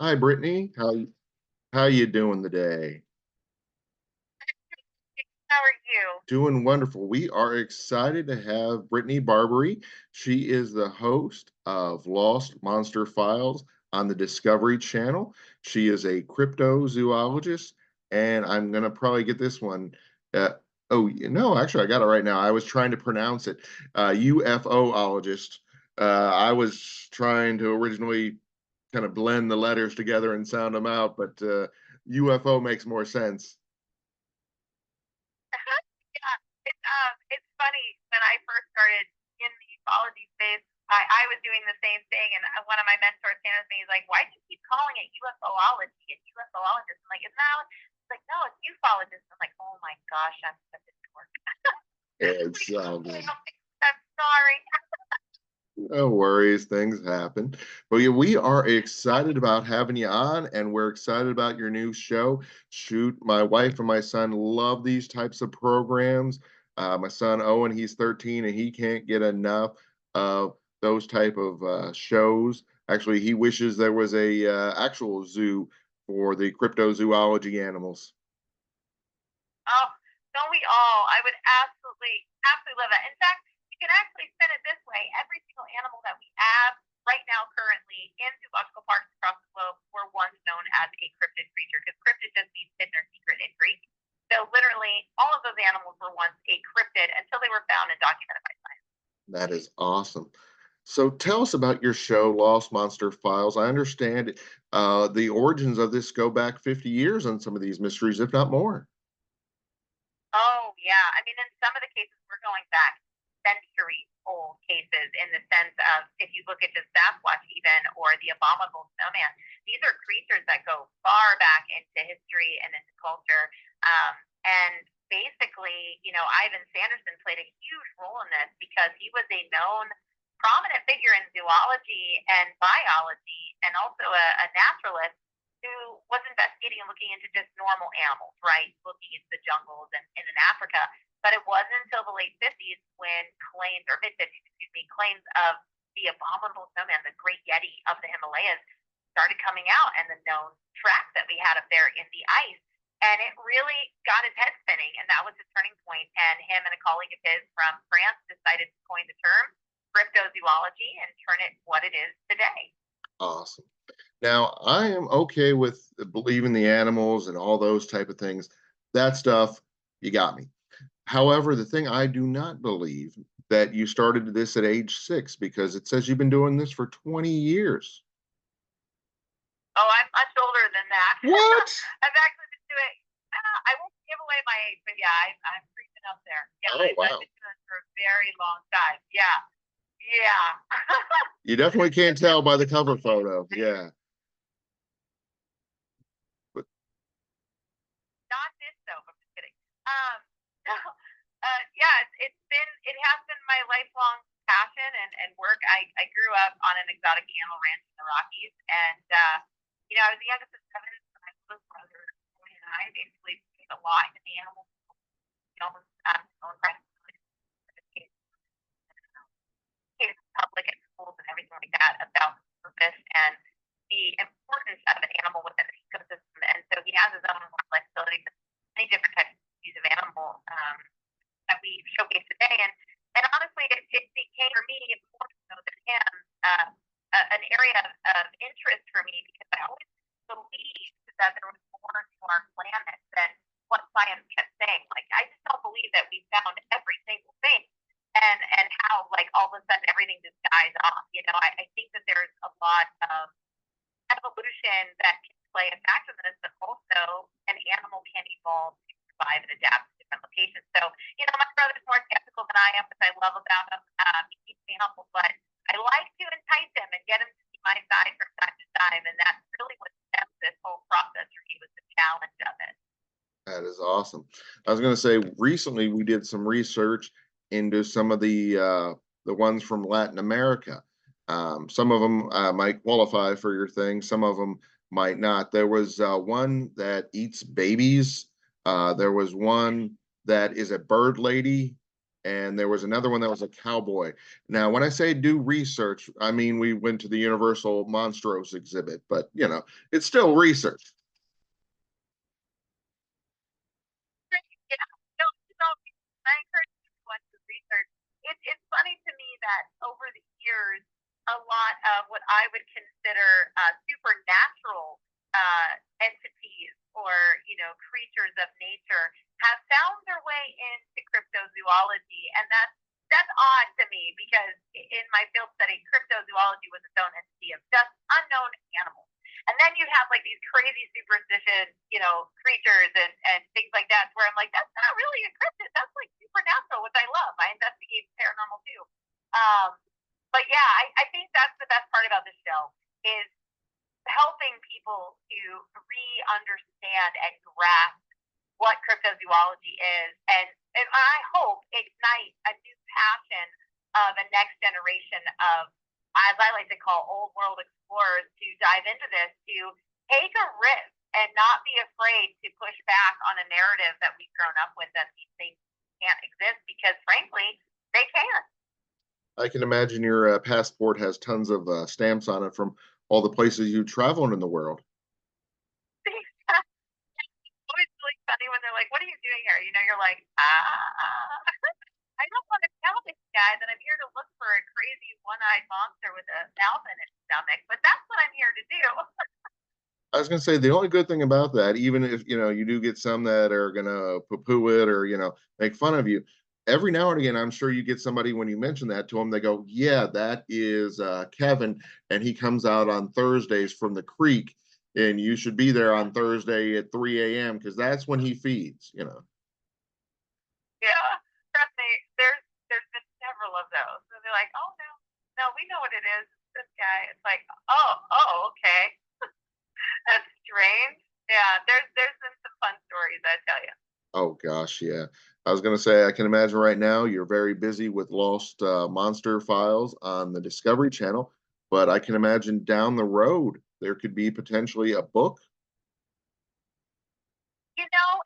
Hi, Brittany. How you doing today? How are you? Doing wonderful. We are excited to have Brittany Barbieri. She is the host of Lost Monster Files on the Discovery Channel. She is a cryptozoologist, and I'm gonna probably get this one. Uh, no, actually, I got it right now. I was trying to pronounce it. UFOologist. I was trying to originally kind of blend the letters together and sound them out, but UFO makes more sense. Yeah, it's funny when I first started in the ufology space, I was doing the same thing, and one of my mentors came to me, he's like, "Why do you keep calling it UFOlogy and UFOologist?" I'm like, "Isn't that?" He's like, "No, it's ufologist." I'm like, "Oh my gosh, I'm such a dork." It's all good. I'm sorry. No worries, things happen. But yeah, we are excited about having you on, and we're excited about your new show. Shoot, my wife and my son love these types of programs. My son Owen, he's 13, and he can't get enough of those type of shows. Actually, he wishes there was a actual zoo for the cryptozoology animals. Oh, don't we all? I would absolutely love that. In fact, you can actually spin it this way. Every single animal that we have right now currently in zoological parks across the globe were once known as a cryptid creature because cryptid just means hidden or secret in Greek. So literally all of those animals were once a cryptid until they were found and documented by science. That is awesome. So tell us about your show, Lost Monster Files. I understand the origins of this go back 50 years on some of these mysteries, if not more. Oh, yeah. I mean, in some of the cases, we're going back centuries old cases in the sense of if you look at just Sasquatch, even, or the abominable snowman, these are creatures that go far back into history and into culture. And basically, Ivan Sanderson played a huge role in this because he was a known prominent figure in zoology and biology and also a naturalist who was investigating and looking into just normal animals, right? Looking into the jungles and in Africa. But it wasn't until the late 50s when claims, or mid 50s, excuse me, claims of the abominable snowman, the great Yeti of the Himalayas, started coming out and the known tracks that we had up there in the ice. And it really got his head spinning, and that was his turning point. And him and a colleague of his from France decided to coin the term cryptozoology and turn it what it is today. Awesome. Now, I am okay with believing the animals and all those type of things. That stuff, you got me. However, the thing I do not believe that you started this at age 6 because it says you've been doing this for 20 years. Oh, I'm much older than that. What? I've actually been doing. I won't give away my age, but yeah, I'm creeping up there. Yeah, Oh, I've wow. been doing it for a very long time. Yeah, yeah. You definitely can't tell by the cover photo. Yeah. But Not this though. I'm just kidding. No, yeah, it has been my lifelong passion and work. I grew up on an exotic animal ranch in the Rockies, and I was the youngest of seven. So my little brother and I basically did a lot in the animal, public at schools and everything like that about purpose and the importance of an animal within the ecosystem. And so he has his own flexibility with many different types of species of animal that we showcase today. And honestly, it became for me more so than him an area of interest for me because I always believed that there was more to our planet than what science kept saying. Like I just don't believe that we found every single thing and how like all of a sudden everything just dies off. I think that there's a lot of evolution that can play a factor in this, but also an animal can evolve to survive and adapt to different locations. So, my brother's more skeptical than I am, which I love about him. He keeps me humble, but I like to entice him and get him to see my side from time to time, and that's really what stems this whole process for me was the challenge of it. that is awesome. I was going to say recently we did some research into some of the ones from Latin America. Some of them might qualify for your thing. Some of them might not. There was one that eats babies. There was one that is a bird lady. and there was another one that was a cowboy. Now, when I say do research, I mean we went to the Universal Monstros exhibit, but you know, it's still research. Yeah, no, no, I encourage everyone to research. It's funny to me that over the years, a lot of what I would consider supernatural entities or creatures of nature have found their way into cryptozoology, and that's odd to me because in my field study, cryptozoology was its own entity of just unknown animals. And then you have like these crazy superstition, creatures and things like that, where I'm like, that's not really a cryptid. That's like supernatural, which I love. I investigate paranormal too. Um, but yeah, I think that's the best part about this show is helping people to re-understand and grasp what cryptozoology is, and I hope ignite a new passion of a next generation of, as I like to call, old world explorers to dive into this, to take a risk and not be afraid to push back on a narrative that we've grown up with that these things can't exist, because frankly, they can. I can imagine your passport has tons of stamps on it from all the places you traveled in the world. It's always really funny when they're like, "What are you doing here?" You're like, I don't want to tell this guy that I'm here to look for a crazy one-eyed monster with a mouth in its stomach, but that's what I'm here to do." I was gonna say the only good thing about that, even if you do get some that are gonna poo-poo it or make fun of you, every now and again, I'm sure you get somebody when you mention that to them, they go, "Yeah, that is Kevin, and he comes out on Thursdays from the creek, and you should be there on Thursday at 3 a.m. because that's when he feeds." Yeah, trust me. There's been several of those. So they're like, "Oh no, no, we know what it is. It's this guy." It's like, "Oh, okay, that's strange." Yeah, there's been some fun stories, I tell you. Oh gosh, yeah. I was gonna say I can imagine right now you're very busy with Lost Monster Files on the Discovery Channel, but I can imagine down the road there could be potentially a book.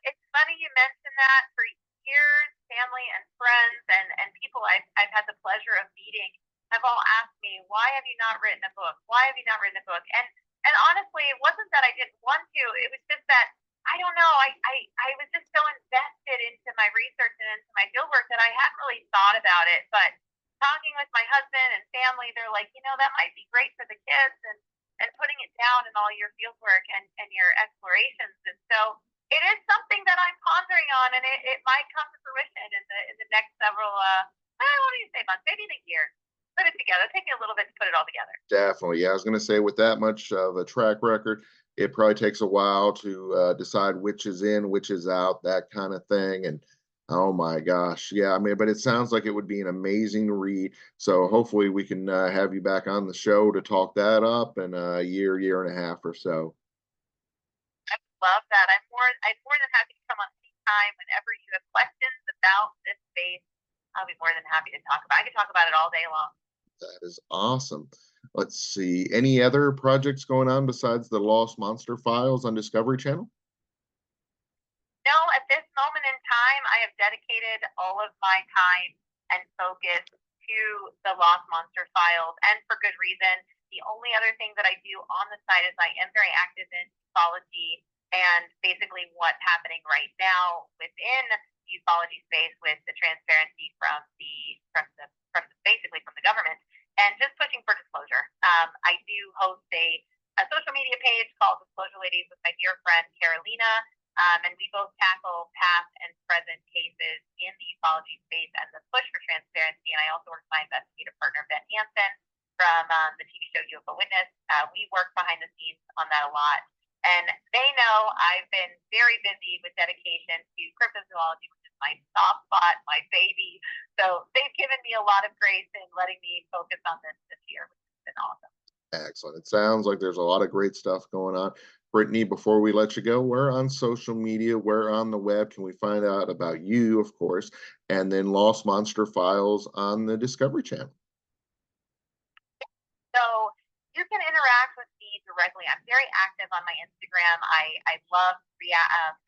It's funny you mentioned that. For years, family and friends and people I've had the pleasure of meeting have all asked me, "Why have you not written a book? Why have you not written a book?" And honestly, it wasn't that I didn't want to. It was just that I don't know. I was just so invested into my research and into my fieldwork that I hadn't really thought about it. But talking with my husband and family, they're like, that might be great for the kids, and putting it down in all your fieldwork and your explorations. And so it is something that I'm pondering on, and it might come to fruition in the next several I don't want to say months, maybe in a year. Put it together. Take me a little bit to put it all together. Definitely. Yeah, I was gonna say with that much of a track record, it probably takes a while to decide which is in, which is out, that kind of thing. And oh my gosh, yeah. I mean, but it sounds like it would be an amazing read. So hopefully we can have you back on the show to talk that up in a year and a half or so. I love that. I'm more than happy to come on anytime whenever you have questions about this space. I'll be more than happy to talk about. I can talk about it all day long. That is awesome. Let's see. Any other projects going on besides the Lost Monster Files on Discovery Channel? No, at this moment in time, I have dedicated all of my time and focus to the Lost Monster Files, and for good reason. The only other thing that I do on the side is I am very active in ufology and basically what's happening right now within the ufology space with the transparency from basically from the government, and just pushing for disclosure. I do host a social media page called Disclosure Ladies with my dear friend Carolina, and we both tackle past and present cases in the ufology space and the push for transparency. And I also work with my investigative partner, Ben Hansen, from the TV show UFO Witness. We work behind the scenes on that a lot. And they know I've been very busy with dedication to cryptozoology, which is my soft spot, my baby. So they've given me a lot of grace in letting me focus on this year, which has been awesome. Excellent. It sounds like there's a lot of great stuff going on. Brittany, before we let you go, we're on social media, we're on the web. Can we find out about you, of course, and then Lost Monster Files on the Discovery Channel? So you can interact with me directly. I'm very active on my Instagram. I love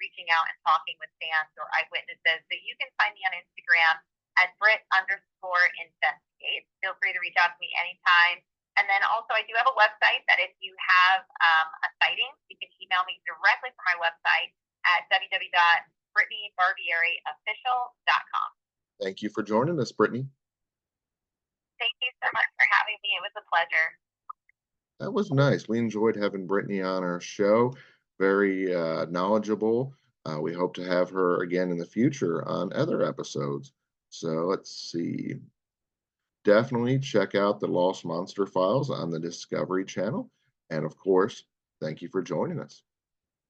reaching out and talking with fans or eyewitnesses. So you can find me on Instagram at Brit_investigate. Feel free to reach out to me anytime. And then also, I do have a website that if you have a sighting, you can email me directly from my website at www.BrittanyBarbieriOfficial.com. Thank you for joining us, Brittany. Thank you so much for having me. It was a pleasure. That was nice. We enjoyed having Brittany on our show. Very knowledgeable. We hope to have her again in the future on other episodes. So let's see. Definitely check out the Lost Monster Files on the Discovery Channel. And of course, thank you for joining us.